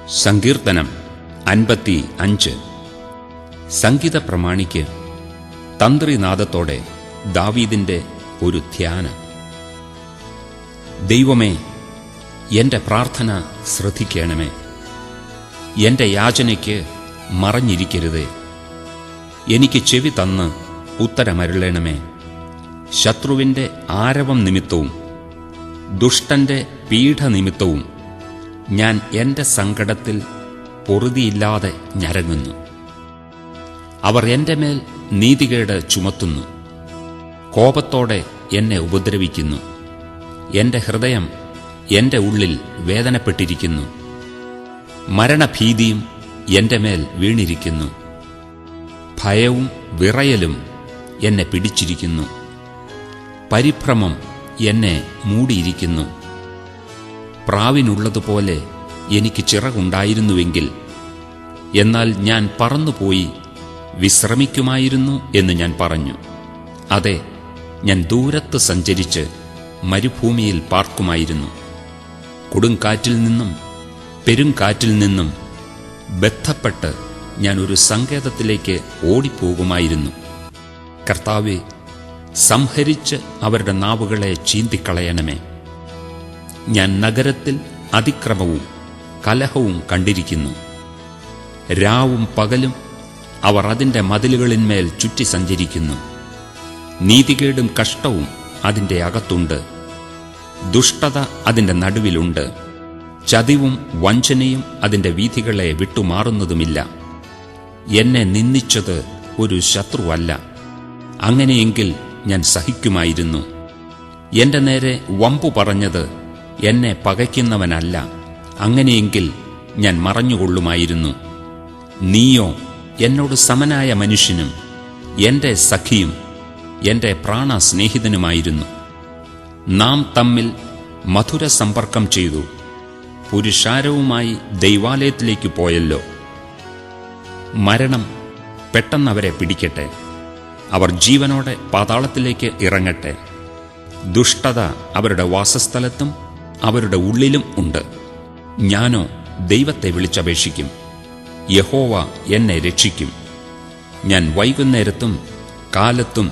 സങ്കീർത്തനം 55. സംഗീത പ്രമാണിക്ക് തന്ത്രിനാദത്തോടെ ദാവീദിന്റെ ഒരു ധ്യാനം. ദൈവമേ, എന്റെ പ്രാർത്ഥന ശ്രദ്ധിക്കണമേ. എന്റെ യാചനയ്ക്ക് മറഞ്ഞിരിക്കരുതേ. എനിക്ക് ചെവി തന്ന് ഉത്തരമരുളണമേ. ശത്രുവിന്റെ ആരവം നിമിത്തവും ദുഷ്ടന്റെ പീഡനിമിത്തവും ഞാൻ എന്റെ സങ്കടത്തിൽ പൊറുതിയില്ലാതെ ഞരങ്ങുന്നു. അവർ എന്റെ മേൽ നീതികേട് ചുമത്തുന്നു, കോപത്തോടെ എന്നെ ഉപദ്രവിക്കുന്നു. എന്റെ ഹൃദയം എന്റെ ഉള്ളിൽ വേദനപ്പെട്ടിരിക്കുന്നു. മരണഭീതിയും എന്റെ മേൽ വീണിരിക്കുന്നു. ഭയവും വിറയലും എന്നെ പിടിച്ചിരിക്കുന്നു. പരിഭ്രമം എന്നെ മൂടിയിരിക്കുന്നു. പ്രാവിനുള്ളതുപോലെ എനിക്ക് ചിറകുണ്ടായിരുന്നുവെങ്കിൽ, എന്നാൽ ഞാൻ പറന്നുപോയി വിശ്രമിക്കുമായിരുന്നു എന്ന് ഞാൻ പറഞ്ഞു. അതെ, ഞാൻ ദൂരത്ത് സഞ്ചരിച്ച് മരുഭൂമിയിൽ പാർക്കുമായിരുന്നു. കൊടുങ്കാറ്റിൽ നിന്നും പെരുങ്കാറ്റിൽ നിന്നും ബന്ധപ്പെട്ട് ഞാൻ ഒരു സങ്കേതത്തിലേക്ക് ഓടിപ്പോകുമായിരുന്നു. കർത്താവേ, സംഹരിച്ച് അവരുടെ നാവുകളെ ചീന്തിക്കളയണമേ. ഞാൻ നഗരത്തിൽ അതിക്രമവും കലഹവും കണ്ടിരിക്കുന്നു. രാവും പകലും അവർ അതിന്റെ മതിലുകളിന്മേൽ ചുറ്റി സഞ്ചരിക്കുന്നു. നീതികേടും കഷ്ടവും അതിന്റെ അകത്തുണ്ട്. ദുഷ്ടത അതിന്റെ നടുവിലുണ്ട്. ചതിവും വഞ്ചനയും അതിന്റെ വീഥികളെ വിട്ടുമാറുന്നതുമില്ല. എന്നെ നിന്ദിച്ചത് ഒരു ശത്രുവല്ല. അങ്ങനെയെങ്കിൽ ഞാൻ സഹിക്കുമായിരുന്നു. എന്റെ നേരെ വമ്പു പറഞ്ഞത് എന്നെ പകയ്ക്കുന്നവനല്ല. അങ്ങനെയെങ്കിൽ ഞാൻ മറഞ്ഞുകൊള്ളുമായിരുന്നു. നീയോ എന്നോട് സമനായ മനുഷ്യനും എന്റെ സഖിയും എന്റെ പ്രാണസ്നേഹിതനുമായിരുന്നു. നാം തമ്മിൽ മധുര സമ്പർക്കം ചെയ്തു. പുരുഷാരവുമായി ദൈവാലയത്തിലേക്ക് പോയല്ലോ. മരണം പെട്ടെന്നവരെ പിടിക്കട്ടെ. അവർ ജീവനോടെ പാതാളത്തിലേക്ക് ഇറങ്ങട്ടെ. ദുഷ്ടത അവരുടെ വാസസ്ഥലത്തും അവരുടെ ഉള്ളിലും ഉണ്ട്. ഞാനോ ദൈവത്തെ വിളിച്ചപേക്ഷിക്കും. യഹോവ എന്നെ രക്ഷിക്കും. ഞാൻ വൈകുന്നേരത്തും കാലത്തും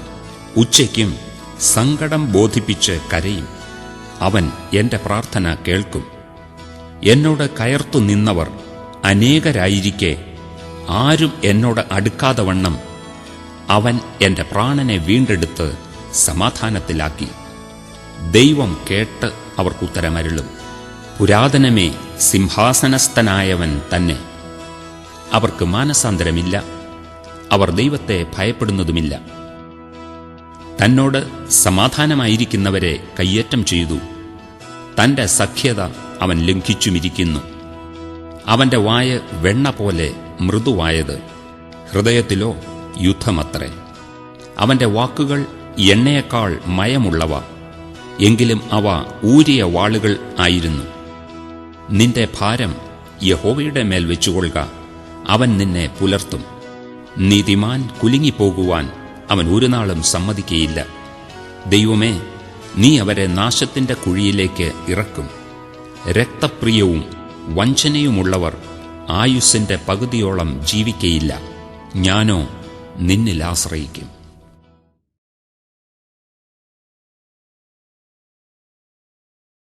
ഉച്ചയ്ക്കും സങ്കടം ബോധിപ്പിച്ച് കരയും. അവൻ എന്റെ പ്രാർത്ഥന കേൾക്കും. എന്നോട് കയർത്തു നിന്നവർ അനേകരായിരിക്കെ ആരും എന്നോട് അടുക്കാതെ വണ്ണം അവൻ എന്റെ പ്രാണനെ വീണ്ടെടുത്ത് സമാധാനത്തിലാക്കി. ദൈവം കേട്ട് അവർക്കുത്തരമരുളും. പുരാതനമേ, സിംഹാസനസ്ഥനായവൻ തന്നെ. അവർക്ക് മാനസാന്തരമില്ല. അവർ ദൈവത്തെ ഭയപ്പെടുന്നതുമില്ല. തന്നോട് സമാധാനമായിരിക്കുന്നവരെ കയ്യേറ്റം ചെയ്തു. തന്റെ സഖ്യത അവൻ ലംഘിച്ചുമിരിക്കുന്നു. അവന്റെ വായ വെണ്ണ പോലെ മൃദുവായത്, ഹൃദയത്തിലോ യുദ്ധമത്രേ. അവന്റെ വാക്കുകൾ എണ്ണയേക്കാൾ മയമുള്ളവ, എങ്കിലും അവ ഊരിയ വാളുകൾ ആയിരുന്നു. നിന്റെ ഭാരം യഹോവയുടെ മേൽ വെച്ചുകൊള്ളുക, അവൻ നിന്നെ പുലർത്തും. നീതിമാൻ കുലുങ്ങിപ്പോകുവാൻ അവൻ ഒരു നാളും സമ്മതിക്കയില്ല. ദൈവമേ, നീ അവരെ നാശത്തിന്റെ കുഴിയിലേക്ക് ഇറക്കും. രക്തപ്രിയവും വഞ്ചനയുമുള്ളവർ ആയുസ്സിന്റെ പകുതിയോളം ജീവിക്കയില്ല. ഞാനോ നിന്നിൽ ആശ്രയിക്കും.